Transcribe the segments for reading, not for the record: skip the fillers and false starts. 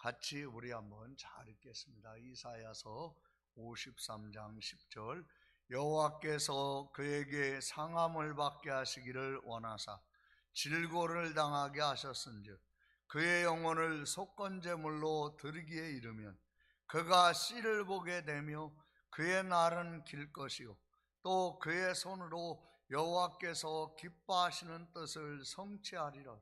같이 우리 한번 잘 읽겠습니다. 이사야서 53장 10절. 여호와께서 그에게 상함을 받게 하시기를 원하사 질고를 당하게 하셨은즉 그의 영혼을 속건제물로 드리기에 이르면 그가 씨를 보게 되며 그의 날은 길 것이요 또 그의 손으로 여호와께서 기뻐하시는 뜻을 성취하리라.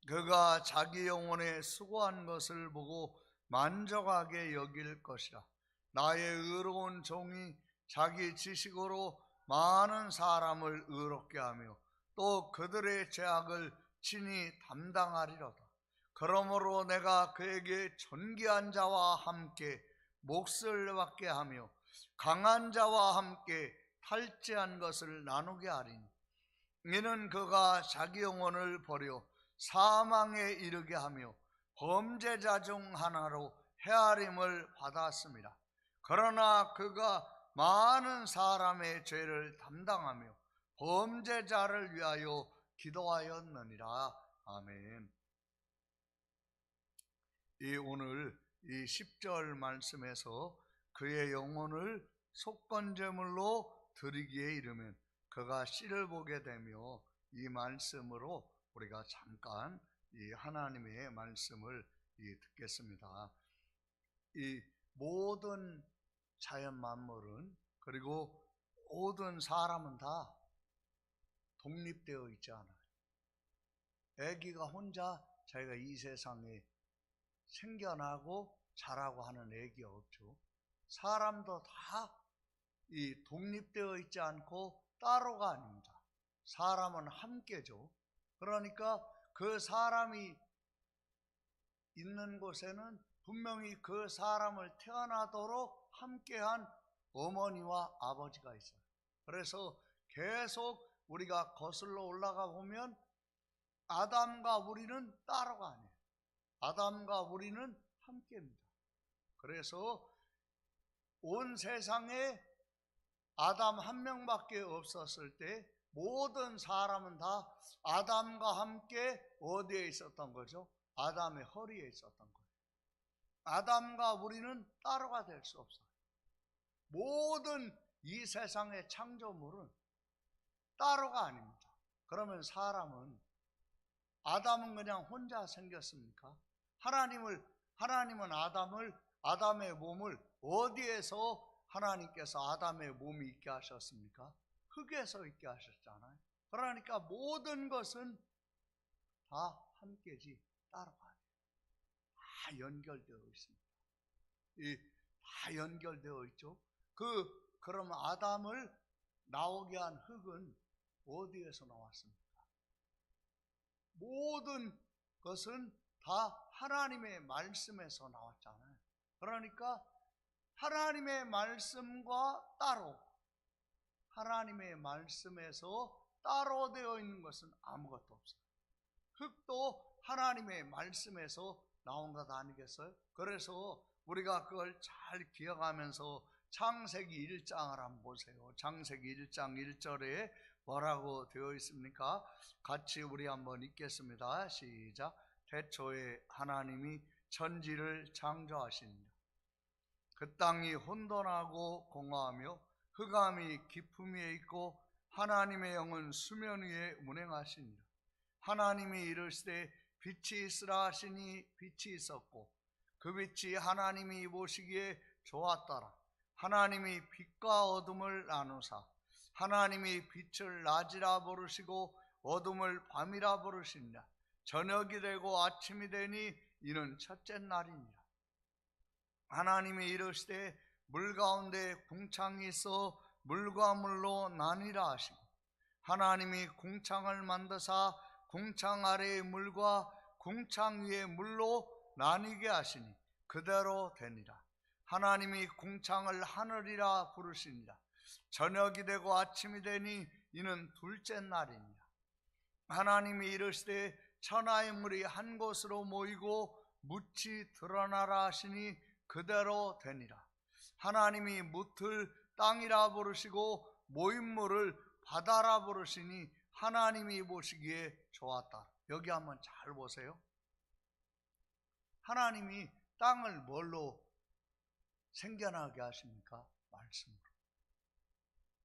그가 자기 영혼에 수고한 것을 보고 만족하게 여길 것이라. 나의 의로운 종이 자기 지식으로 많은 사람을 의롭게 하며 또 그들의 죄악을 친히 담당하리로다. 그러므로 내가 그에게 존귀한 자와 함께 몫을 받게 하며 강한 자와 함께 탈취한 것을 나누게 하리니 이는 그가 자기 영혼을 버려 사망에 이르게 하며 범죄자 중 하나로 헤아림을 받았습니다. 그러나 그가 많은 사람의 죄를 담당하며 범죄자를 위하여 기도하였느니라. 아멘. 오늘 이 10절 말씀에서 그의 영혼을 속건제물로 드리기에 이르면 그가 씨를 보게 되며, 이 말씀으로 우리가 잠깐 이 하나님의 말씀을 듣겠습니다. 이 모든 자연 만물은, 그리고 모든 사람은 다 독립되어 있지 않아요. 아기가 혼자 자기가 이 세상에 생겨나고 자라고 하는 아기가 없죠. 사람도 다 이 독립되어 있지 않고 따로가 아닙니다. 사람은 함께죠. 그러니까 그 사람이 있는 곳에는 분명히 그 사람을 태어나도록 함께한 어머니와 아버지가 있어요. 그래서 계속 우리가 거슬러 올라가 보면 아담과 우리는 따로가 아니에요. 아담과 우리는 함께입니다. 그래서 온 세상에 아담 한 명밖에 없었을 때 모든 사람은 다 아담과 함께 어디에 있었던 거죠? 아담의 허리에 있었던 거예요. 아담과 우리는 따로가 될 수 없어요. 모든 이 세상의 창조물은 따로가 아닙니다. 그러면 아담은 그냥 혼자 생겼습니까? 하나님은 아담의 몸을 어디에서 하나님께서 아담의 몸이 있게 하셨습니까? 흙에서 있게 하셨잖아요. 그러니까 모든 것은 다 함께지 따로가 아니에요. 다 연결되어 있습니다. 다 연결되어 있죠. 그러면 아담을 나오게 한 흙은 어디에서 나왔습니까? 모든 것은 다 하나님의 말씀에서 나왔잖아요. 그러니까 하나님의 말씀과 하나님의 말씀에서 따로 되어 있는 것은 아무것도 없어요. 흙도 하나님의 말씀에서 나온 것 아니겠어요? 그래서 우리가 그걸 잘 기억하면서 창세기 1장을 한번 보세요. 창세기 1장 1절에 뭐라고 되어 있습니까? 같이 우리 한번 읽겠습니다. 시작. 태초에 하나님이 천지를 창조하시니라. 그 땅이 혼돈하고 공허하며 흑암이 깊음 위에 있고 하나님의 영은 수면 위에 운행하시니라. 하나님이 이르시되 빛이 있으라 하시니 빛이 있었고 그 빛이 하나님이 보시기에 좋았더라. 하나님이 빛과 어둠을 나누사 하나님이 빛을 낮이라 부르시고 어둠을 밤이라 부르시니라. 저녁이 되고 아침이 되니 이는 첫째 날이니라. 하나님이 이르시되 물 가운데 궁창이 있어 물과 물로 나뉘라 하시고 하나님이 궁창을 만드사 궁창 아래의 물과 궁창 위의 물로 나뉘게 하시니 그대로 되니라. 하나님이 궁창을 하늘이라 부르시니라. 저녁이 되고 아침이 되니 이는 둘째 날이니라. 하나님이 이르시되 천하의 물이 한 곳으로 모이고 묻이 드러나라 하시니 그대로 되니라. 하나님이 묻을 땅이라 부르시고 모임물을 바다라 부르시니 하나님이 보시기에 좋았다. 여기 한번 잘 보세요. 하나님이 땅을 뭘로 생겨나게 하십니까? 말씀으로.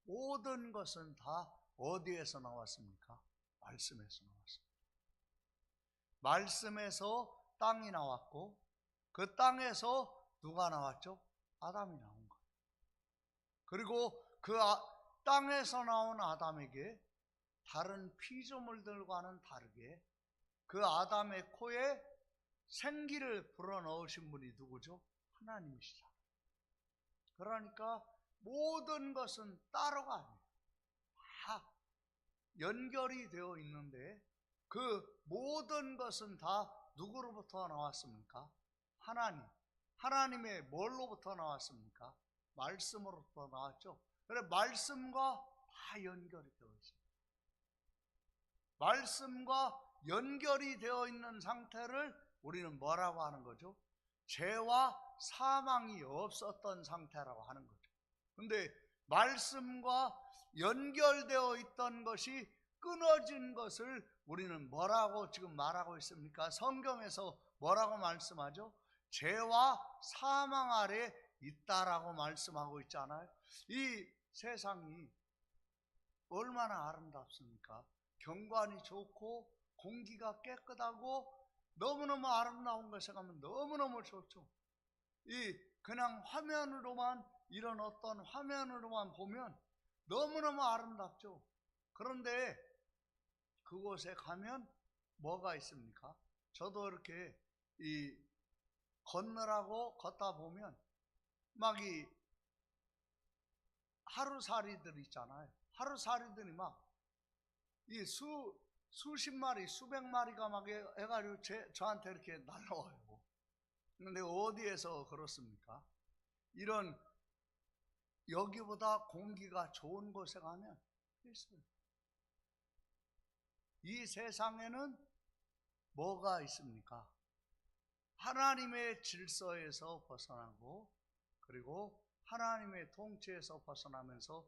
모든 것은 다 어디에서 나왔습니까? 말씀에서 나왔습니다. 말씀에서 땅이 나왔고, 그 땅에서 누가 나왔죠? 아담이 나온 거예요. 그리고 그 땅에서 나온 아담에게 다른 피조물들과는 다르게 그 아담의 코에 생기를 불어넣으신 분이 누구죠? 하나님이시잖아요. 그러니까 모든 것은 따로가 아니에요. 다 연결이 되어 있는데 그 모든 것은 다 누구로부터 나왔습니까? 하나님. 하나님의 뭘로부터 나왔습니까? 말씀으로부터 나왔죠. 그래, 말씀과 다 연결이 되어 있습니다. 말씀과 연결이 되어 있는 상태를 우리는 뭐라고 하는 거죠? 죄와 사망이 없었던 상태라고 하는 거죠. 근데 말씀과 연결되어 있던 것이 끊어진 것을 우리는 뭐라고 지금 말하고 있습니까? 성경에서 뭐라고 말씀하죠? 죄와 사망 아래 있다라고 말씀하고 있잖아요. 이 세상이 얼마나 아름답습니까? 경관이 좋고 공기가 깨끗하고 너무너무 아름다운 것에 가면 너무너무 좋죠. 그냥 화면으로만, 이런 어떤 화면으로만 보면 너무너무 아름답죠. 그런데 그곳에 가면 뭐가 있습니까? 저도 이렇게 걷느라고 걷다 보면 막 하루살이들 있잖아요. 하루살이들이 막 수십 마리, 수백 마리가 막 해가지고 저한테 이렇게 날라와요. 근데 어디에서 그렇습니까? 이런 여기보다 공기가 좋은 곳에 가면 있어요. 이 세상에는 뭐가 있습니까? 하나님의 질서에서 벗어나고, 그리고 하나님의 통치에서 벗어나면서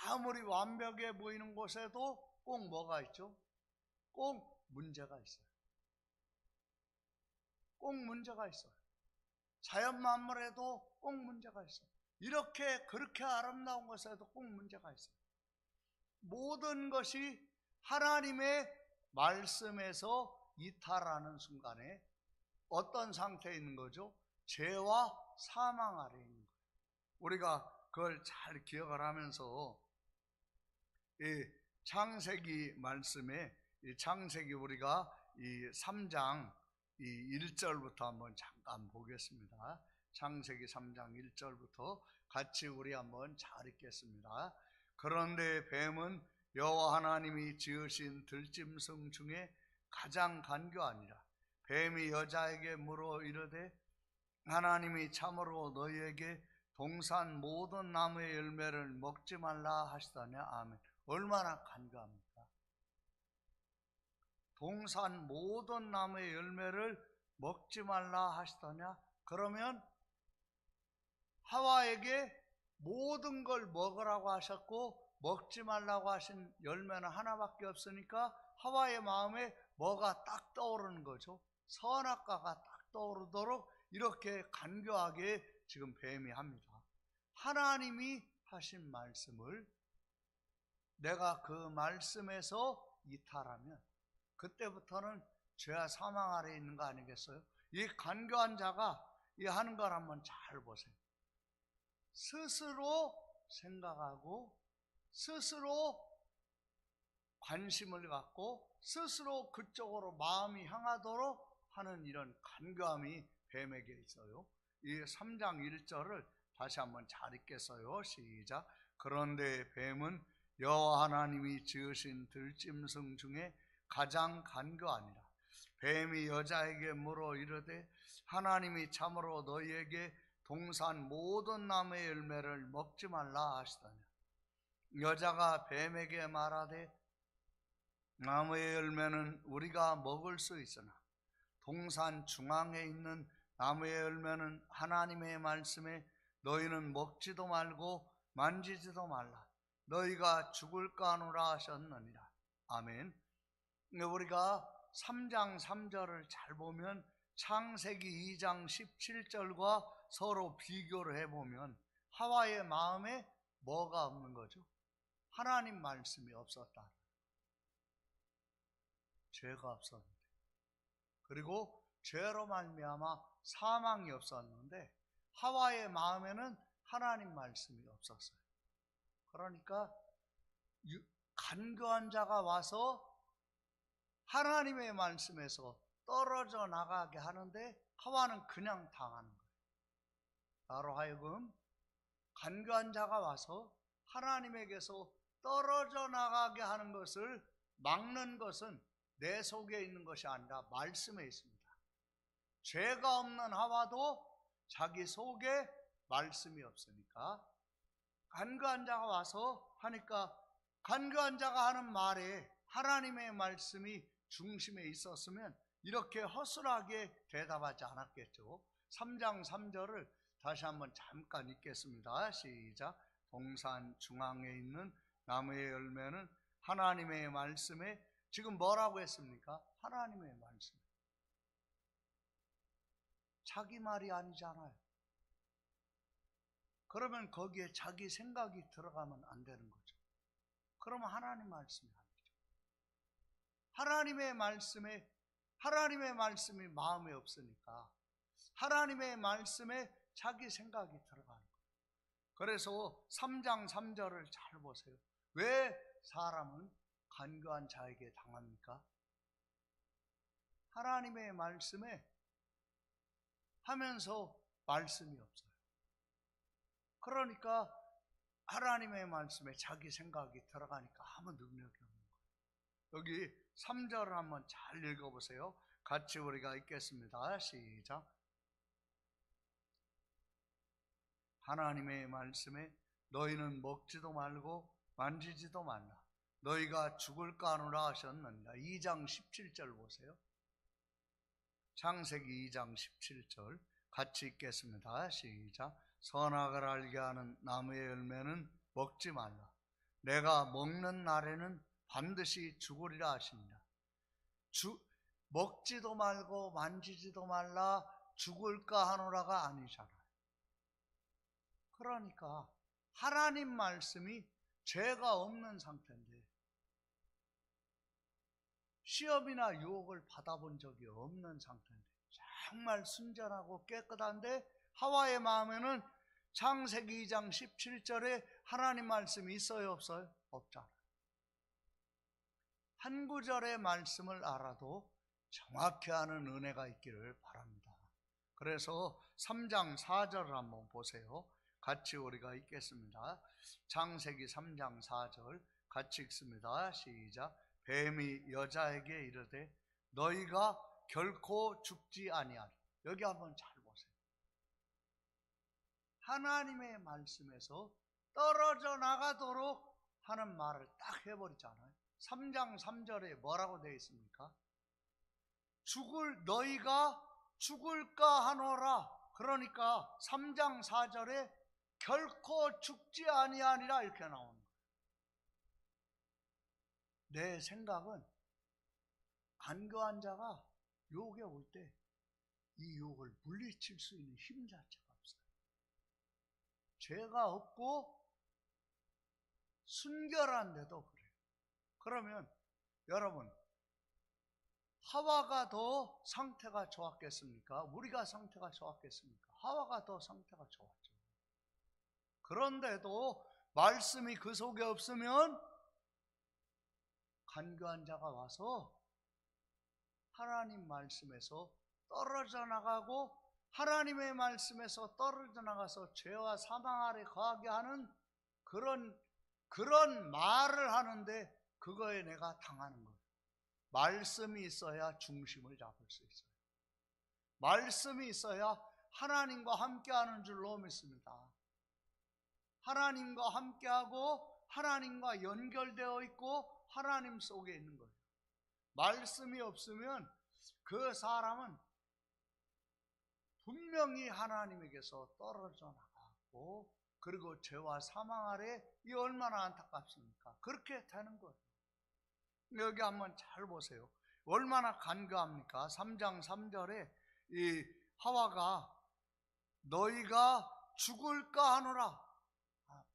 아무리 완벽해 보이는 곳에도 꼭 뭐가 있죠? 꼭 문제가 있어요. 꼭 문제가 있어요. 자연 만물에도 꼭 문제가 있어요. 그렇게 아름다운 것에도 꼭 문제가 있어요. 모든 것이 하나님의 말씀에서 이탈하는 순간에 어떤 상태에 있는 거죠? 죄와 사망 아래에 있는 거예요. 우리가 그걸 잘 기억을 하면서 이 창세기 말씀에, 이 창세기 우리가 이 3장 이 1절부터 한번 잠깐 보겠습니다. 창세기 3장 1절부터 같이 우리 한번 잘 읽겠습니다. 그런데 뱀은 여호와 하나님이 지으신 들짐승 중에 가장 간교하니라. 뱀이 여자에게 물어 이르되 하나님이 참으로 너희에게 동산 모든 나무의 열매를 먹지 말라 하시더냐. 아멘. 얼마나 간교합니까? 동산 모든 나무의 열매를 먹지 말라 하시더냐. 그러면 하와에게 모든 걸 먹으라고 하셨고 먹지 말라고 하신 열매는 하나밖에 없으니까 하와의 마음에 뭐가 딱 떠오르는 거죠? 선악과가 딱 떠오르도록 이렇게 간교하게 지금 뱀이 합니다. 하나님이 하신 말씀을 내가 그 말씀에서 이탈하면 그때부터는 죄와 사망 아래에 있는 거 아니겠어요? 이 간교한 자가 이 하는 걸 한번 잘 보세요. 스스로 생각하고 스스로 관심을 갖고 스스로 그쪽으로 마음이 향하도록 하는 이런 간교함이 뱀에게 있어요. 이 3장 1절을 다시 한번 잘 읽겠어요. 시작. 그런데 뱀은 여호와 하나님이 지으신 들짐승 중에 가장 간교하니라. 뱀이 여자에게 물어 이르되 하나님이 참으로 너희에게 동산 모든 나무의 열매를 먹지 말라 하시더냐. 여자가 뱀에게 말하되 나무의 열매는 우리가 먹을 수 있으나 동산 중앙에 있는 나무의 열매는 하나님의 말씀에 너희는 먹지도 말고 만지지도 말라. 너희가 죽을까 하노라 하셨느니라. 아멘. 우리가 3장 3절을 잘 보면 창세기 2장 17절과 서로 비교를 해보면 하와의 마음에 뭐가 없는 거죠? 하나님 말씀이 없었다. 죄가 없었는데, 그리고 죄로 말미암아 사망이 없었는데 하와의 마음에는 하나님 말씀이 없었어요. 그러니까 간교한 자가 와서 하나님의 말씀에서 떨어져 나가게 하는데 하와는 그냥 당하는 거예요. 나로 하여금 간교한 자가 와서 하나님에게서 떨어져 나가게 하는 것을 막는 것은 내 속에 있는 것이 아니라 말씀에 있습니다. 죄가 없는 하와도 자기 속에 말씀이 없으니까 간교한 자가 와서 하니까 간교한 자가 하는 말에 하나님의 말씀이 중심에 있었으면 이렇게 허술하게 대답하지 않았겠죠. 3장 3절을 다시 한번 잠깐 읽겠습니다. 시작. 동산 중앙에 있는 나무의 열매는 하나님의 말씀에, 지금 뭐라고 했습니까? 하나님의 말씀. 자기 말이 아니잖아요. 그러면 거기에 자기 생각이 들어가면 안 되는 거죠. 그러면 하나님 말씀이 아니죠. 하나님의 말씀이 마음에 없으니까 하나님의 말씀에 자기 생각이 들어가는 거예요. 그래서 3장 3절을 잘 보세요. 왜 사람은 간교한 자에게 당합니까? 하나님의 말씀에 하면서 말씀이 없어요. 그러니까 하나님의 말씀에 자기 생각이 들어가니까 아무 능력이 없는 거예요. 여기 3절을 한번 잘 읽어보세요. 같이 우리가 읽겠습니다. 시작. 하나님의 말씀에 너희는 먹지도 말고 만지지도 말라. 너희가 죽을까 하노라 하셨느니라. 2장 17절 보세요. 창세기 2장 17절 같이 읽겠습니다. 시작. 선악을 알게 하는 나무의 열매는 먹지 말라. 내가 먹는 날에는 반드시 죽으리라 하시니라. 먹지도 말고 만지지도 말라, 죽을까 하노라가 아니잖아요. 그러니까 하나님 말씀이 죄가 없는 상태인데, 시험이나 유혹을 받아본 적이 없는 상태인데, 정말 순전하고 깨끗한데 하와의 마음에는 창세기 2장 17절에 하나님 말씀이 있어요, 없어요? 없잖아요. 한 구절의 말씀을 알아도 정확히 아는 은혜가 있기를 바랍니다. 그래서 3장 4절을 한번 보세요. 같이 우리가 읽겠습니다. 창세기 3장 4절 같이 읽습니다. 시작. 뱀이 여자에게 이르되 너희가 결코 죽지 아니하리. 여기 한번 잘 보세요. 하나님의 말씀에서 떨어져 나가도록 하는 말을 딱 해버리잖아요. 3장 3절에 뭐라고 되어 있습니까? 너희가 죽을까 하노라. 그러니까 3장 4절에 결코 죽지 아니하니라 이렇게 나오는 거예요. 내 생각은 간교한 자가 유혹에 올 때 이 유혹을 물리칠 수 있는 힘 자체가 없어요. 죄가 없고 순결한데도 그래요. 그러면 여러분, 하와가 더 상태가 좋았겠습니까? 우리가 상태가 좋았겠습니까? 하와가 더 상태가 좋았죠. 그런데도 말씀이 그 속에 없으면 간교한 자가 와서 하나님 말씀에서 떨어져 나가고 하나님의 말씀에서 떨어져 나가서 죄와 사망 아래 거하게 하는 그런 말을 하는데 그거에 내가 당하는 거예요. 말씀이 있어야 중심을 잡을 수 있어요. 말씀이 있어야 하나님과 함께하는 줄로 믿습니다. 하나님과 함께하고 하나님과 연결되어 있고 하나님 속에 있는 거예요. 말씀이 없으면 그 사람은 분명히 하나님에게서 떨어져 나가고, 그리고 죄와 사망 아래, 이 얼마나 안타깝습니까? 그렇게 되는 거예요. 여기 한번 잘 보세요. 얼마나 간교합니까? 3장 3절에 이 하와가 너희가 죽을까 하노라.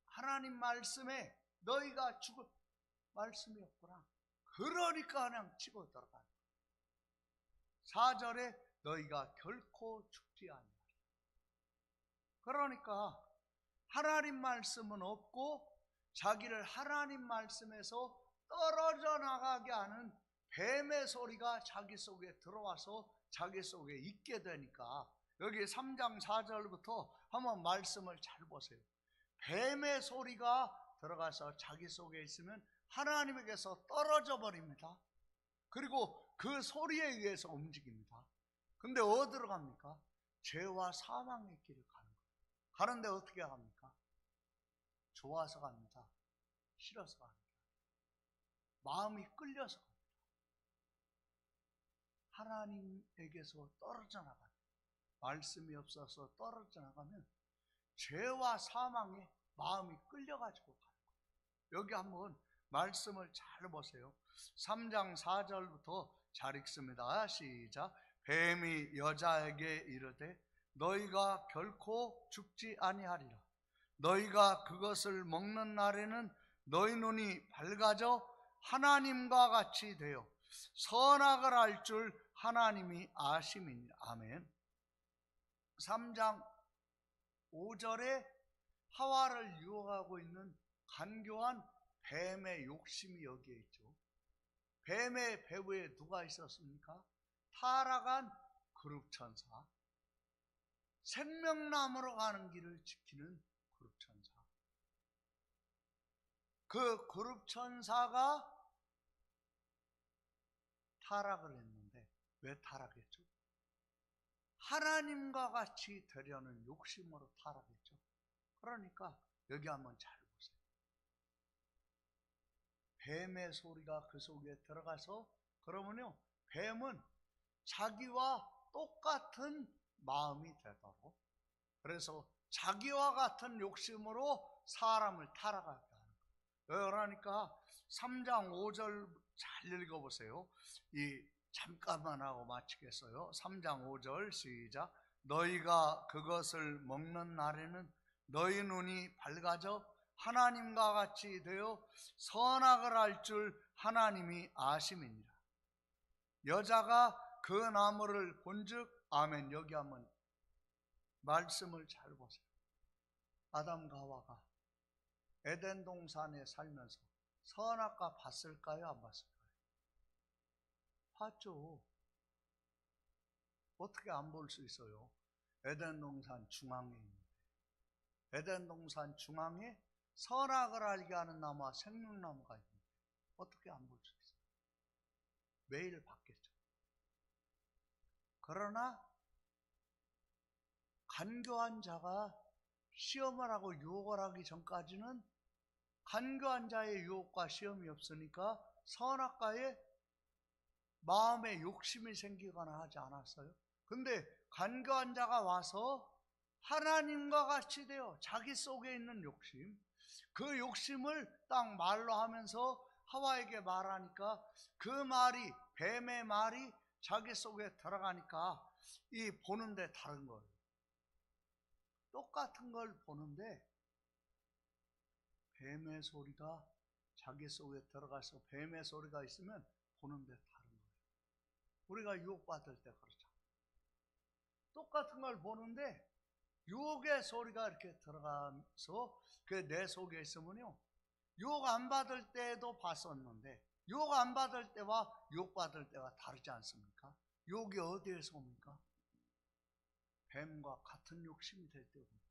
하나님 말씀에 너희가 죽을 말씀이 없구나. 그러니까 그냥 치고 들어가는 거예요. 4절에 너희가 결코 죽지 아니하리라. 그러니까 하나님 말씀은 없고 자기를 하나님 말씀에서 떨어져 나가게 하는 뱀의 소리가 자기 속에 들어와서 자기 속에 있게 되니까 여기 3장 4절부터 한번 말씀을 잘 보세요. 뱀의 소리가 들어가서 자기 속에 있으면 하나님에게서 떨어져 버립니다. 그리고 그 소리에 의해서 움직입니다. 근데 어디로 갑니까? 죄와 사망의 길을 가는 거예요. 가는데 어떻게 합니까? 좋아서 갑니다. 싫어서 갑니다. 마음이 끌려서 갑니다. 하나님에게서 떨어져 나가요. 말씀이 없어서 떨어져 나가면 죄와 사망에 마음이 끌려가지고 가는 거예요. 여기 한번 말씀을 잘 보세요. 3장 4절부터 잘 읽습니다. 시작. 뱀이 여자에게 이르되 너희가 결코 죽지 아니하리라. 너희가 그것을 먹는 날에는 너희 눈이 밝아져 하나님과 같이 되어 선악을 알 줄 하나님이 아심이니라. 아멘. 3장 5절에 하와를 유혹하고 있는 간교한 뱀의 욕심이 여기에 있죠. 뱀의 배후에 누가 있었습니까? 타락한 그룹천사, 생명나무로 가는 길을 지키는 그룹천사. 그 그룹천사가 타락을 했는데 왜 타락했죠? 하나님과 같이 되려는 욕심으로 타락했죠. 그러니까 여기 한번 잘 보세요. 뱀의 소리가 그 속에 들어가서 그러면요, 뱀은 자기와 똑같은 마음이 되도록, 그래서 자기와 같은 욕심으로 사람을 타락하게 하는 거예요. 그러니까 3장 5절 잘 읽어보세요. 잠깐만 하고 마치겠어요. 3장 5절 시작. 너희가 그것을 먹는 날에는 너희 눈이 밝아져 하나님과 같이 되어 선악을 알 줄 하나님이 아심이니라. 여자가 그 나무를 본즉, 아멘. 여기 한번 말씀을 잘 보세요. 아담과 하와가 에덴 동산에 살면서 선악과 봤을까요? 안 봤을까요? 봤죠. 어떻게 안 볼 수 있어요? 에덴 동산 중앙에 있는데, 에덴 동산 중앙에 선악을 알게 하는 나무와 생명나무가 있는데 어떻게 안 볼 수 있어요? 매일 봤겠죠. 그러나 간교한 자가 시험을 하고 유혹을 하기 전까지는 간교한 자의 유혹과 시험이 없으니까 선악과에 마음에 욕심이 생기거나 하지 않았어요. 근데 간교한 자가 와서 하나님과 같이 되어 자기 속에 있는 욕심, 그 욕심을 딱 말로 하면서 하와에게 말하니까 그 말이, 뱀의 말이 자기 속에 들어가니까 이 보는데 다른 거예요. 똑같은 걸 보는데 뱀의 소리가 자기 속에 들어가서 뱀의 소리가 있으면 보는데 다른 거예요. 우리가 유혹받을 때 그렇죠. 똑같은 걸 보는데 유혹의 소리가 이렇게 들어가면서 그 내 속에 있으면요, 유혹 안 받을 때도 봤었는데 유혹 안 받을 때와 유혹받을 때가 다르지 않습니까? 유혹이 어디에서 옵니까? 뱀과 같은 욕심이 될 때 옵니다.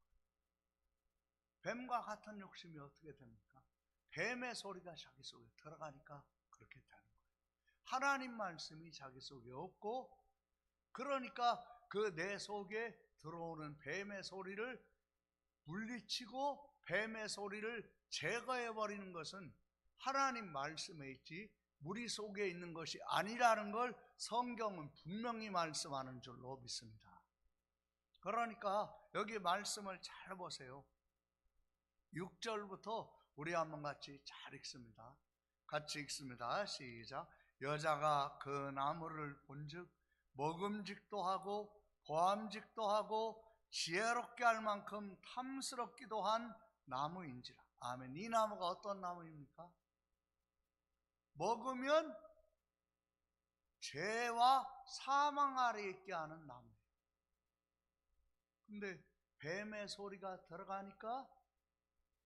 뱀과 같은 욕심이 어떻게 됩니까? 뱀의 소리가 자기 속에 들어가니까 그렇게 되는 거예요. 하나님 말씀이 자기 속에 없고, 그러니까 그 내 속에 들어오는 뱀의 소리를 물리치고 뱀의 소리를 제거해버리는 것은 하나님 말씀에 있지 우리 속에 있는 것이 아니라는 걸 성경은 분명히 말씀하는 줄로 믿습니다. 그러니까 여기 말씀을 잘 보세요. 6절부터 우리 한번 같이 잘 읽습니다. 같이 읽습니다. 시작. 여자가 그 나무를 본즉 먹음직도 하고 보암직도 하고 지혜롭게 할 만큼 탐스럽기도 한 나무인지라. 아멘. 이 나무가 어떤 나무입니까? 먹으면 죄와 사망 아래 있게 하는 나무예요. 근데 뱀의 소리가 들어가니까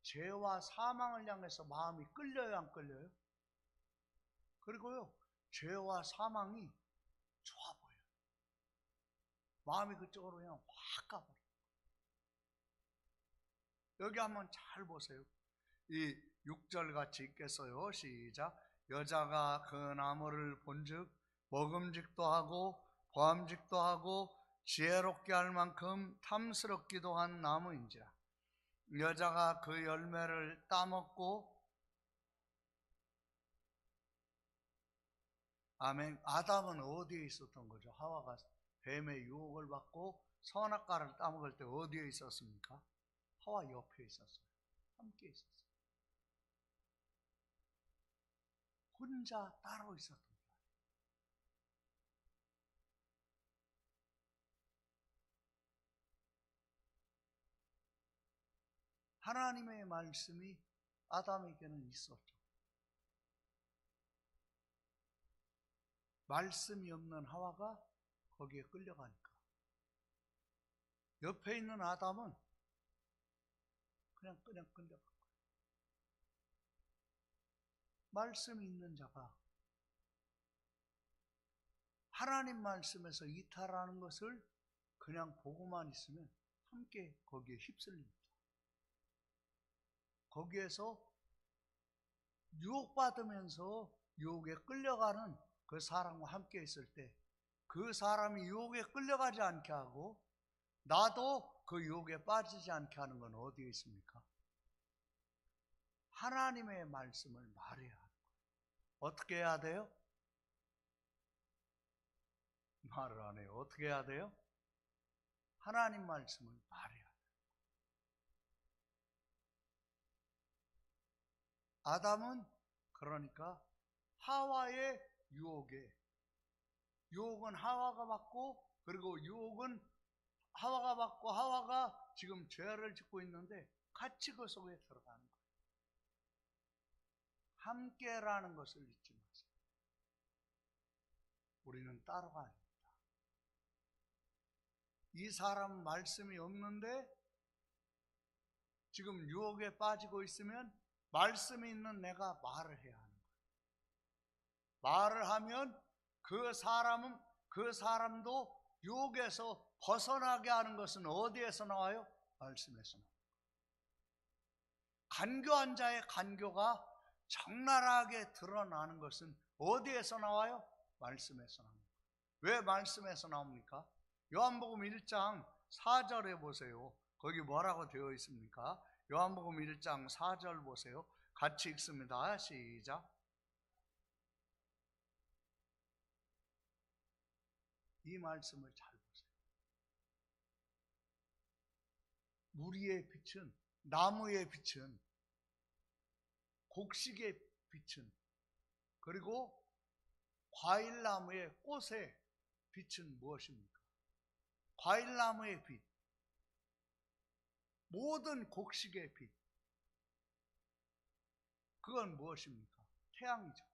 죄와 사망을 향해서 마음이 끌려요, 안 끌려요? 그리고요, 죄와 사망이 좋아 보여요. 마음이 그쪽으로 그냥 확 가버려요. 여기 한번 잘 보세요. 이 6절 같이 읽겠어요. 시작. 여자가 그 나무를 본즉 먹음직도 하고 보암직도 하고 지혜롭게 할 만큼 탐스럽기도 한 나무인지라. 여자가 그 열매를 따먹고, 아멘. 아담은 어디에 있었던 거죠? 하와가 뱀의 유혹을 받고 선악과를 따먹을 때 어디에 있었습니까? 하와 옆에 있었어요. 함께 있었어요. 혼자 따로 있었던 거예요. 하나님의 말씀이 아담에게는 있었죠. 말씀이 없는 하와가 거기에 끌려가니까. 옆에 있는 아담은 그냥 끌려간 거예요. 말씀이 있는 자가 하나님 말씀에서 이탈하는 것을 그냥 보고만 있으면 함께 거기에 휩쓸립니다. 거기에서 유혹받으면서 유혹에 끌려가는 그 사람과 함께 있을 때 그 사람이 유혹에 끌려가지 않게 하고 나도 그 유혹에 빠지지 않게 하는 건 어디에 있습니까? 하나님의 말씀을 말해야 하는 거예요. 어떻게 해야 돼요? 말을 안 해요. 어떻게 해야 돼요? 하나님 말씀을 말해야 돼요. 아담은 그러니까 하와의 유혹은 하와가 받고, 그리고 유혹은 하와가 받고, 하와가 지금 죄를 짓고 있는데 같이 그 속에 들어가는 거예요. 함께라는 것을 잊지 마세요. 우리는 따로가 아닙니다. 이 사람은 말씀이 없는데 지금 유혹에 빠지고 있으면 말씀이 있는 내가 말을 해야 하는 거예요. 말을 하면 그 사람도 유혹에서 벗어나게 하는 것은 어디에서 나와요? 말씀에서 나와요. 간교한 자의 간교가 적나라하게 드러나는 것은 어디에서 나와요? 말씀에서 나옵니다. 왜 말씀에서 나옵니까? 요한복음 1장 4절에 보세요. 거기 뭐라고 되어 있습니까? 요한복음 1장 4절 보세요. 같이 읽습니다. 시작. 이 말씀을 잘 보세요. 무리의 빛은, 나무의 빛은, 곡식의 빛은, 그리고 과일나무의 꽃의 빛은 무엇입니까? 과일나무의 빛, 모든 곡식의 빛, 그건 무엇입니까? 태양이죠.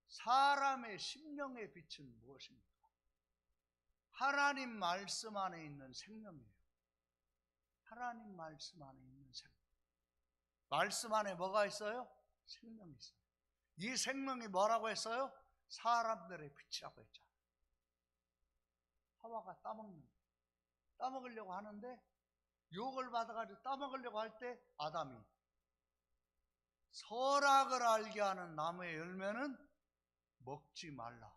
사람의 심령의 빛은 무엇입니까? 하나님 말씀 안에 있는 생명이에요. 하나님 말씀 안에 있는 생명. 말씀 안에 뭐가 있어요? 생명이 있어요. 이 생명이 뭐라고 했어요? 사람들의 빛이라고 했잖아요. 하와가 따먹으려고 하는데 유혹을 받아가지고 따먹으려고 할 때 아담이 선악을 알게 하는 나무의 열매는 먹지 말라.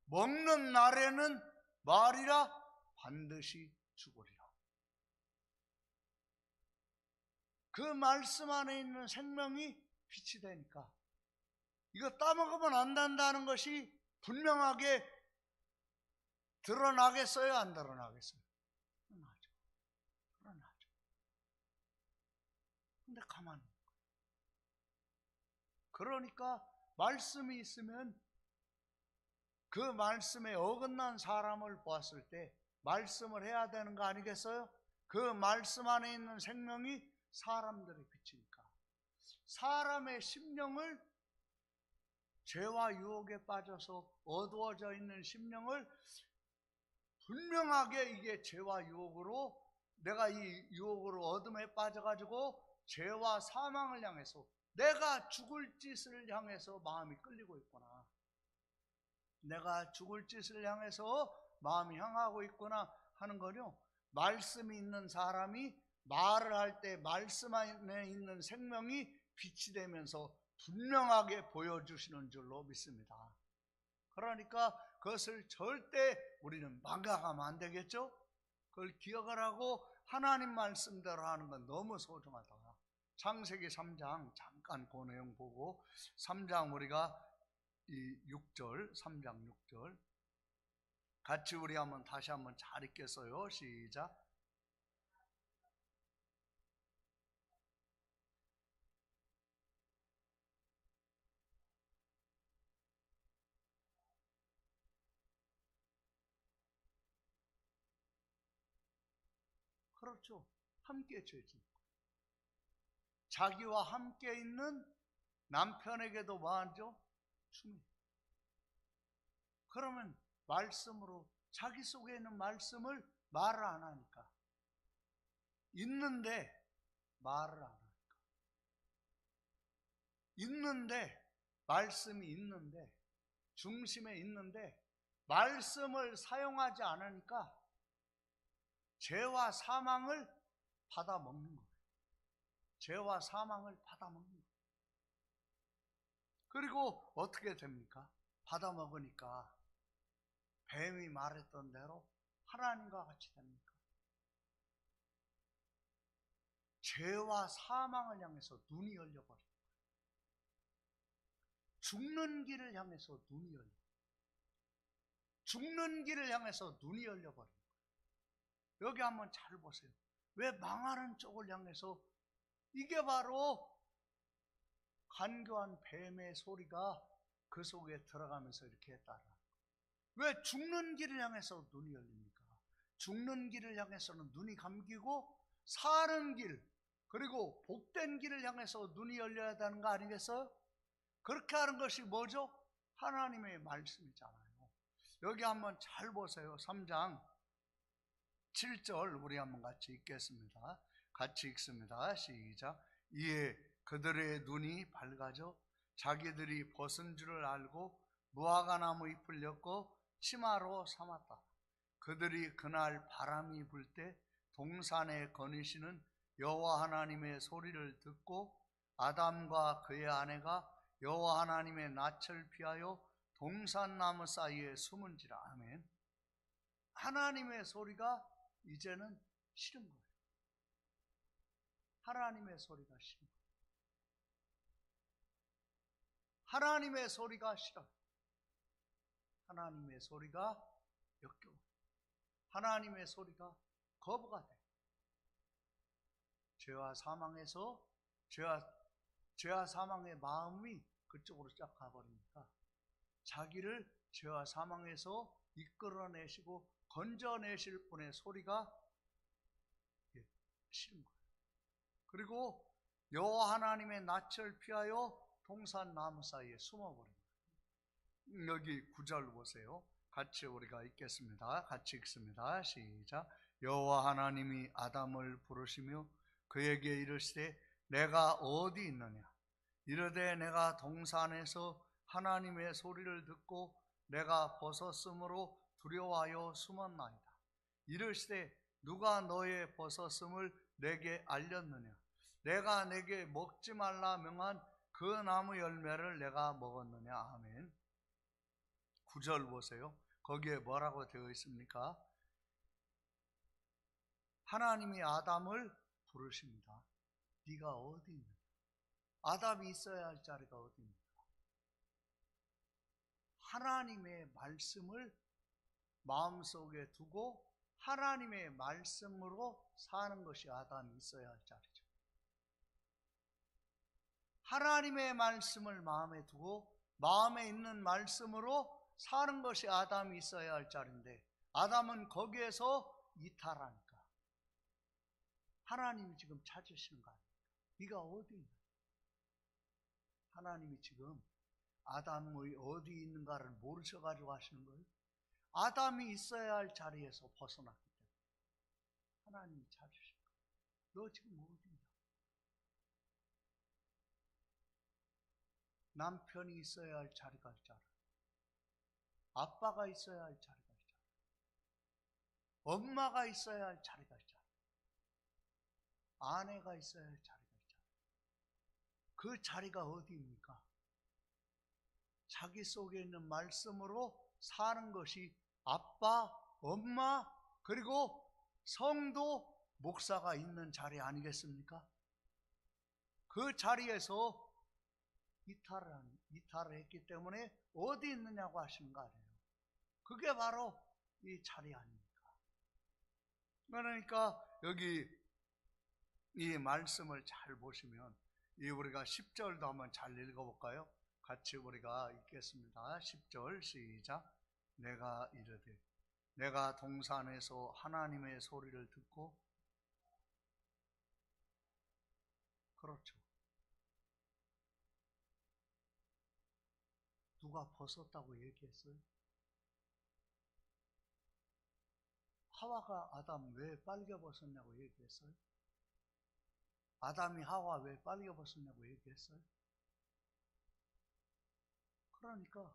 먹는 날에는 말이라 반드시 죽으리라. 그 말씀 안에 있는 생명이 빛이 되니까 이거 따먹으면 안 된다는 것이 분명하게 드러나겠어요? 안 드러나겠어요? 드러나죠. 근데 가만히. 그러니까 말씀이 있으면 그 말씀에 어긋난 사람을 보았을 때 말씀을 해야 되는 거 아니겠어요? 그 말씀 안에 있는 생명이 사람들의 빛이니까. 사람의 심령을, 죄와 유혹에 빠져서 어두워져 있는 심령을 분명하게, 이게 죄와 유혹으로, 내가 이 유혹으로 어둠에 빠져가지고 죄와 사망을 향해서, 내가 죽을 짓을 향해서 마음이 끌리고 있구나, 내가 죽을 짓을 향해서 마음이 향하고 있구나 하는 거요, 말씀이 있는 사람이 말을 할 때 말씀 안에 있는 생명이 빛이 되면서 분명하게 보여주시는 줄로 믿습니다. 그러니까 그것을 절대 우리는 망각하면 안 되겠죠? 그걸 기억을 하고 하나님 말씀대로 하는 건 너무 소중하다. 창세기 3장 잠깐 그 내용 보고, 3장 우리가 이 6절, 3장 6절 같이 우리 한번 다시 한번 잘 읽겠어요. 시작. 그렇죠. 함께 죄지. 자기와 함께 있는 남편에게도 뭐하죠? 충해. 그러면 말씀으로, 자기 속에 있는 말씀을 말을 안 하니까, 있는데 말을 안 하니까, 있는데, 말씀이 있는데, 중심에 있는데 말씀을 사용하지 않으니까 죄와 사망을 받아먹는 거예요. 죄와 사망을 받아먹는 거예요. 그리고 어떻게 됩니까? 받아먹으니까 뱀이 말했던 대로 하나님과 같이 됩니까? 죄와 사망을 향해서 눈이 열려버립니다. 죽는 길을 향해서 눈이 열려. 죽는 길을 향해서 눈이 열려버립니다. 여기 한번 잘 보세요. 왜 망하는 쪽을 향해서, 이게 바로 간교한 뱀의 소리가 그 속에 들어가면서 이렇게 했다라. 왜 죽는 길을 향해서 눈이 열립니까? 죽는 길을 향해서는 눈이 감기고, 사는 길, 그리고 복된 길을 향해서 눈이 열려야 되는 거 아니겠어요? 그렇게 하는 것이 뭐죠? 하나님의 말씀이잖아요. 여기 한번 잘 보세요. 3장 7절 우리 한번 같이 읽겠습니다. 같이 읽습니다. 시작. 이에 그들의 눈이 밝아져 자기들이 벗은 줄을 알고 무화과나무 잎을 엮고 치마로 삼았다. 그들이 그날 바람이 불 때 동산에 거니시는 여호와 하나님의 소리를 듣고 아담과 그의 아내가 여호와 하나님의 낯을 피하여 동산나무 사이에 숨은지라. 아멘. 하나님의 소리가 이제는 싫은 거예요. 하나님의 소리가 싫은 거예요. 하나님의 소리가 싫어요. 하나님의 소리가 역겨워요. 하나님의 소리가 거부가 돼요. 죄와 사망에서, 죄와 사망의 마음이 그쪽으로 쫙 가버리니까 자기를 죄와 사망에서 이끌어내시고 건져내실 분의 소리가 싫은 거예요. 그리고 여호와 하나님의 낯을 피하여 동산 나무 사이에 숨어버린 거예요. 여기 9절 보세요. 같이 우리가 읽겠습니다. 같이 읽습니다. 시작. 여호와 하나님이 아담을 부르시며 그에게 이르시되 내가 어디 있느냐? 이르되 내가 동산에서 하나님의 소리를 듣고 내가 벗었으므로 두려워하여 숨었나이다. 이르시되 누가 너의 벗었음을 내게 알렸느냐? 내가 내게 먹지 말라 명한 그 나무 열매를 내가 먹었느냐? 아멘. 9절 보세요. 거기에 뭐라고 되어 있습니까? 하나님이 아담을 부르십니다. 네가 어디 있느냐? 아담이 있어야 할 자리가 어디입니까? 하나님의 말씀을 마음속에 두고 하나님의 말씀으로 사는 것이 아담이 있어야 할 자리죠. 하나님의 말씀을 마음에 두고 마음에 있는 말씀으로 사는 것이 아담이 있어야 할 자리인데 아담은 거기에서 이탈하니까 하나님이 지금 찾으시는 거 아닙니까? 네가 어디 있냐? 하나님이 지금 아담의 어디 있는가를 모르셔가지고 하시는 거예요. 아담이 있어야 할 자리에서 벗어났기 때문에 하나님이 찾으시는 거예요. 너 지금 어디 있냐? 남편이 있어야 할 자리가 있잖아. 아빠가 있어야 할 자리가 있잖아. 엄마가 있어야 할 자리가 있잖아. 아내가 있어야 할 자리가 있잖아. 그 자리가 어디입니까? 자기 속에 있는 말씀으로 사는 것이 아빠, 엄마, 그리고 성도, 목사가 있는 자리 아니겠습니까? 그 자리에서 이탈을 했기 때문에 어디 있느냐고 하시는 거 아니에요. 그게 바로 이 자리 아닙니까? 그러니까 여기 이 말씀을 잘 보시면 이 우리가 10절도 한번 잘 읽어볼까요? 같이 우리가 읽겠습니다. 10절 시작. 내가 이르되 내가 동산에서 하나님의 소리를 듣고 그렇죠. 누가 벗었다고 얘기했어요? 하와가 아담 왜 빨개 벗었냐고 얘기했어요? 아담이 하와 왜 빨개 벗었냐고 얘기했어요? 그러니까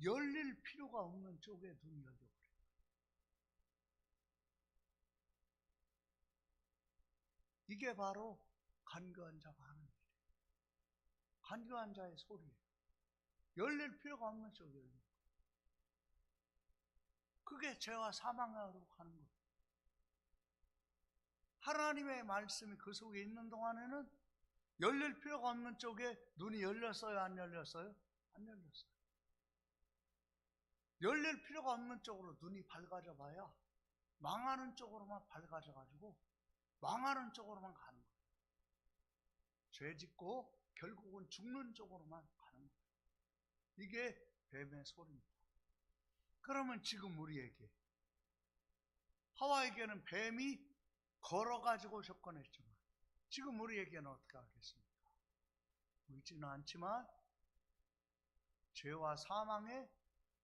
열릴 필요가 없는 쪽에 눈이 열려버려요. 이게 바로 간교한 자가 하는 일이에요. 간교한 자의 소리예요. 열릴 필요가 없는 쪽에 열려요. 그게 죄와 사망으로 가는 거예요. 하나님의 말씀이 그 속에 있는 동안에는 열릴 필요가 없는 쪽에 눈이 열렸어요? 안 열렸어요? 안 열렸어요. 열릴 필요가 없는 쪽으로 눈이 밝아져 봐야 망하는 쪽으로만 밝아져 가지고 망하는 쪽으로만 가는 거예요. 죄 짓고 결국은 죽는 쪽으로만 가는 거예요. 이게 뱀의 소리입니다. 그러면 지금 우리에게 하와에게는 뱀이 걸어가지고 접근했지만 지금 우리에게는 어떻게 하겠습니까? 보이지는 않지만 죄와 사망의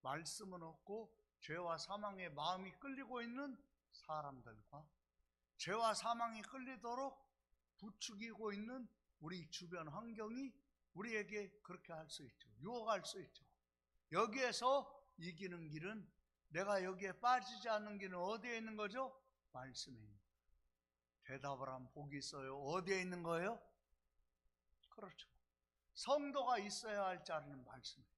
말씀은 없고 죄와 사망의 마음이 끌리고 있는 사람들과 죄와 사망이 끌리도록 부추기고 있는 우리 주변 환경이 우리에게 그렇게 할 수 있죠. 유혹할 수 있죠. 여기에서 이기는 길은 내가 여기에 빠지지 않는 길은 어디에 있는 거죠? 말씀에 있는 거예요. 대답을 하면 복이 있어요. 어디에 있는 거예요? 그렇죠. 성도가 있어야 할 자리는 말씀이에요.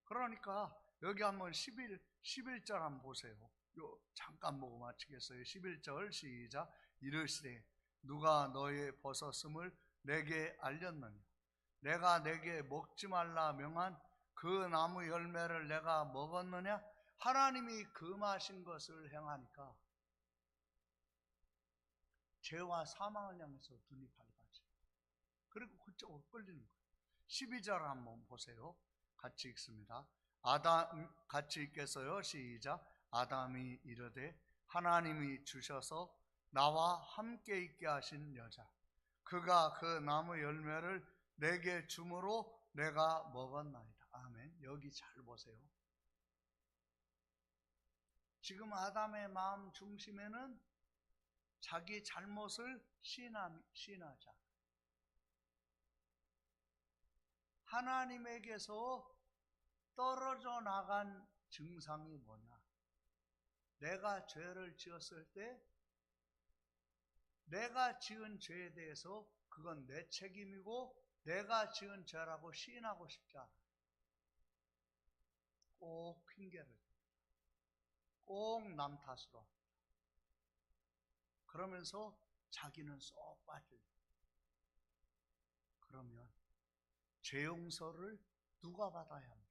그러니까 여기 한번 11절 한번 보세요. 잠깐 보고 마치겠어요. 11절 시작. 이르시되 누가 너의 벗었음을 내게 알렸느냐? 내가 내게 먹지 말라 명한 그 나무 열매를 내가 먹었느냐? 하나님이 금하신 것을 행하니까 죄와 사망을 향해서 눈이 밝아져. 그리고 그쪽으로 끌리는 거예요. 12절 한번 보세요. 같이 읽습니다. 같이 읽겠어요. 시작. 아담이 이르되 하나님이 주셔서 나와 함께 있게 하신 여자 그가 그 나무 열매를 내게 주므로 내가 먹었나이다. 아멘. 여기 잘 보세요. 지금 아담의 마음 중심에는 자기 잘못을 시인하지 않아요. 하나님에게서 떨어져 나간 증상이 뭐냐? 내가 죄를 지었을 때 내가 지은 죄에 대해서 그건 내 책임이고 내가 지은 죄라고 시인하고 싶지 않아요. 꼭 핑계를 꼭 남 탓으로 합니다. 그러면서 자기는 쏙 빠져요. 그러면 죄 용서를 누가 받아야 합니까?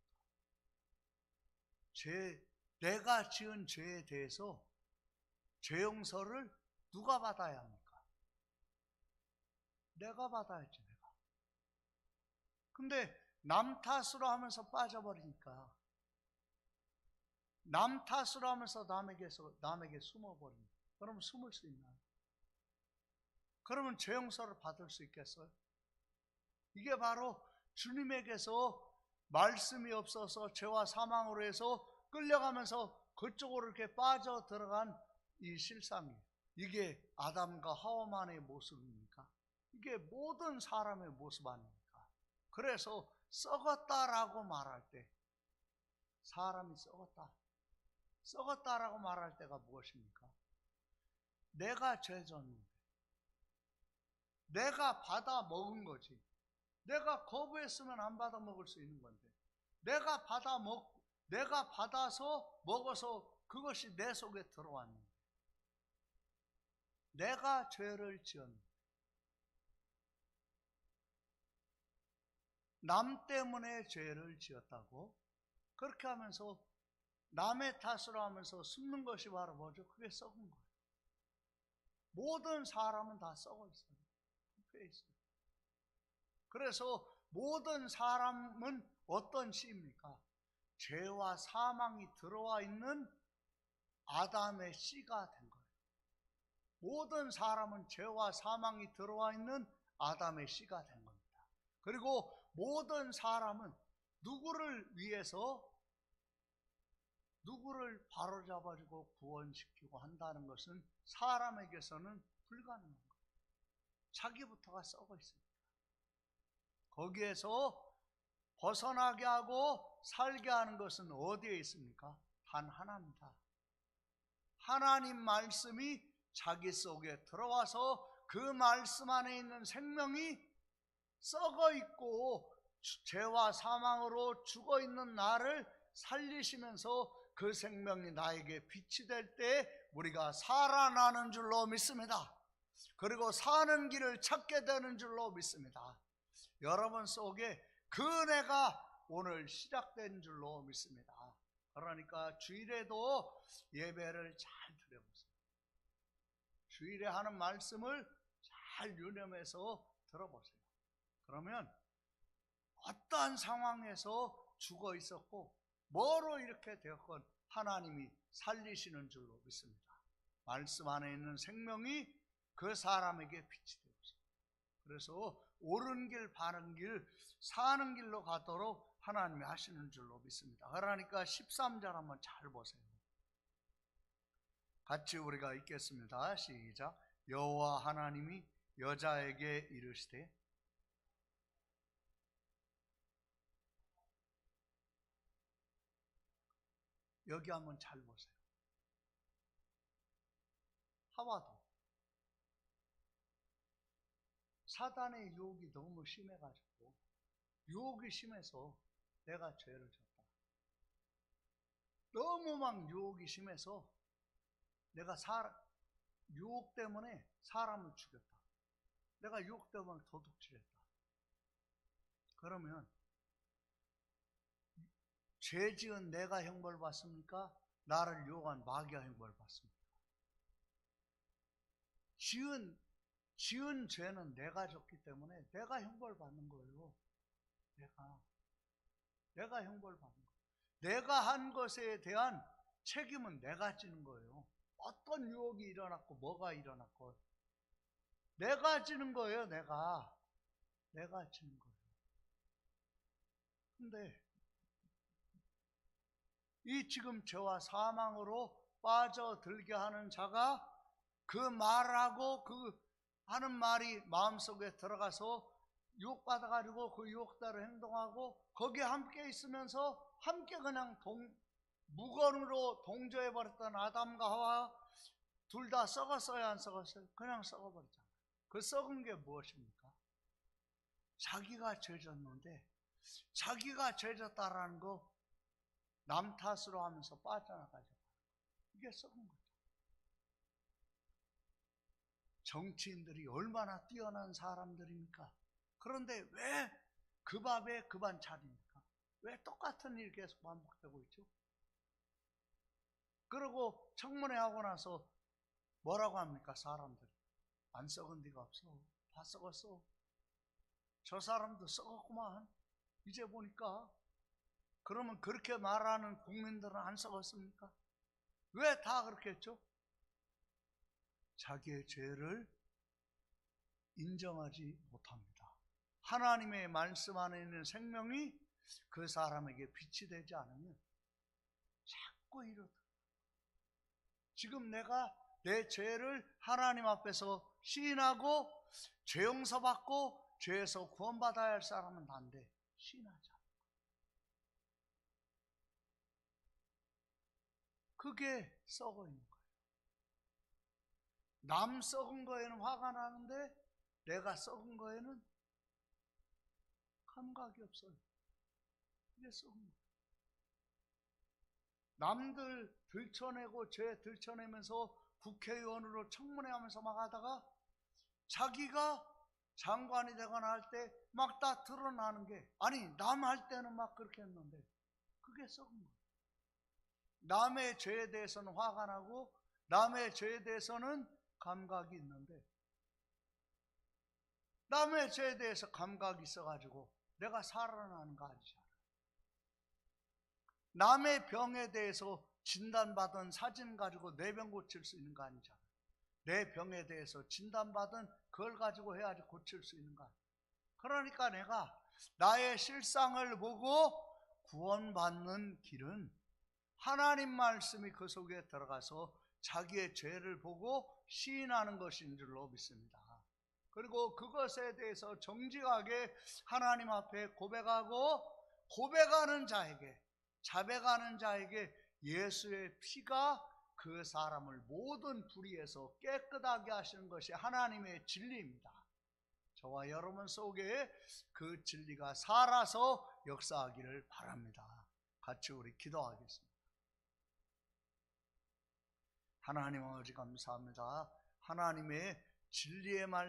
내가 지은 죄에 대해서 죄 용서를 누가 받아야 합니까? 내가 받아야지, 내가. 근데 남 탓으로 하면서 빠져버리니까, 남 탓으로 하면서 남에게 숨어버리니까. 그러면 숨을 수 있나요? 그러면 죄 용서를 받을 수 있겠어요? 이게 바로 주님에게서 말씀이 없어서 죄와 사망으로 해서 끌려가면서 그쪽으로 이렇게 빠져 들어간 이 실상이에요. 이게 아담과 하와만의 모습입니까? 이게 모든 사람의 모습 아닙니까? 그래서 썩었다라고 말할 때, 사람이 썩었다라고 말할 때가 무엇입니까? 내가 죄 졌는데, 내가 받아 먹은 거지. 내가 거부했으면 안 받아 먹을 수 있는 건데, 내가 받아서 먹어서 그것이 내 속에 들어왔는데, 내가 죄를 지었는데, 남 때문에 죄를 지었다고 그렇게 하면서 남의 탓으로 하면서 숨는 것이 바로 뭐죠? 그게 썩은 거예요. 모든 사람은 다 썩어 있어요. 그래서 모든 사람은 어떤 씨입니까? 죄와 사망이 들어와 있는 아담의 씨가 된 거예요. 모든 사람은 죄와 사망이 들어와 있는 아담의 씨가 된 겁니다. 그리고 모든 사람은 누구를 위해서 누구를 바로잡아주고 구원시키고 한다는 것은 사람에게서는 불가능한 거예요. 자기부터가 썩어 있습니다. 거기에서 벗어나게 하고 살게 하는 것은 어디에 있습니까? 단 하나입니다. 하나님 말씀이 자기 속에 들어와서 그 말씀 안에 있는 생명이 썩어 있고 죄와 사망으로 죽어 있는 나를 살리시면서 그 생명이 나에게 빛이 될 때 우리가 살아나는 줄로 믿습니다. 그리고 사는 길을 찾게 되는 줄로 믿습니다. 여러분 속에 그 은혜가 오늘 시작된 줄로 믿습니다. 그러니까 주일에도 예배를 잘 드려보세요. 주일에 하는 말씀을 잘 유념해서 들어보세요. 그러면 어떠한 상황에서 죽어 있었고 뭐로 이렇게 되었건 하나님이 살리시는 줄로 믿습니다. 말씀 안에 있는 생명이 그 사람에게 빛이 되어서, 그래서 옳은 길, 바른 길, 사는 길로 가도록 하나님이 하시는 줄로 믿습니다. 그러니까 13절 한번 잘 보세요. 같이 우리가 읽겠습니다. 시작. 여호와 하나님이 여자에게 이르시되, 여기 한번 잘 보세요. 하와도 사단의 유혹이 너무 심해가지고, 유혹이 심해서 내가 죄를 졌다. 너무 막 유혹이 심해서 내가 유혹 때문에 사람을 죽였다. 내가 유혹 때문에 도둑질했다. 그러면 죄 지은 내가 형벌 받습니까? 나를 유혹한 마귀가 형벌 받습니까? 지은 죄는 내가 졌기 때문에 내가 형벌 받는 거예요. 내가 형벌 받는 거예요. 내가 한 것에 대한 책임은 내가 지는 거예요. 어떤 유혹이 일어났고 뭐가 일어났고 내가 지는 거예요. 내가 지는 거예요. 근데 이 지금 죄와 사망으로 빠져들게 하는 자가 그 말하고 그 하는 말이 마음속에 들어가서 유혹받아가지고 그 유혹대로 행동하고 거기에 함께 있으면서 함께 그냥 무건으로 동조해버렸던 아담과 하와 둘 다 썩었어요? 안 썩었어요? 그냥 썩어버렸잖아요. 그 썩은 게 무엇입니까? 자기가 죄졌는데 자기가 죄졌다라는 거 남 탓으로 하면서 빠져나가죠. 이게 썩은 거죠. 정치인들이 얼마나 뛰어난 사람들입니까? 그런데 왜 그 밥에 그 반찬입니까? 왜 똑같은 일이 계속 반복되고 있죠? 그리고 청문회 하고 나서 뭐라고 합니까? 사람들이 안 썩은 데가 없어. 다 썩었어. 저 사람도 썩었구만. 이제 보니까. 그러면 그렇게 말하는 국민들은 안 썩었습니까? 왜 다 그렇게 했죠? 자기의 죄를 인정하지 못합니다. 하나님의 말씀 안에 있는 생명이 그 사람에게 빛이 되지 않으면 자꾸 이러다. 지금 내가 내 죄를 하나님 앞에서 시인하고 죄 용서받고 죄에서 구원받아야 할 사람은 난데 시인하지 않아. 그게 썩어 있는 거예요. 남 썩은 거에는 화가 나는데 내가 썩은 거에는 감각이 없어요. 이게 썩은 거예요. 남들 들춰내고 죄 들춰내면서 국회의원으로 청문회 하면서 막 하다가 자기가 장관이 되거나 할 때 막 다 드러나는 게, 아니 남 할 때는 막 그렇게 했는데 그게 썩은 거예요. 남의 죄에 대해서는 화가 나고 남의 죄에 대해서는 감각이 있는데, 남의 죄에 대해서 감각이 있어가지고 내가 살아나는 거 아니잖아. 남의 병에 대해서 진단받은 사진 가지고 내 병 고칠 수 있는 거 아니잖아. 내 병에 대해서 진단받은 그걸 가지고 해야지 고칠 수 있는 거 아니야. 그러니까 내가 나의 실상을 보고 구원받는 길은 하나님 말씀이 그 속에 들어가서 자기의 죄를 보고 시인하는 것인 줄로 믿습니다. 그리고 그것에 대해서 정직하게 하나님 앞에 고백하고, 고백하는 자에게, 자백하는 자에게 예수의 피가 그 사람을 모든 불의에서 깨끗하게 하시는 것이 하나님의 진리입니다. 저와 여러분 속에 그 진리가 살아서 역사하기를 바랍니다. 같이 우리 기도하겠습니다. 하나님 아버지 감사합니다. 하나님의 진리의 말씀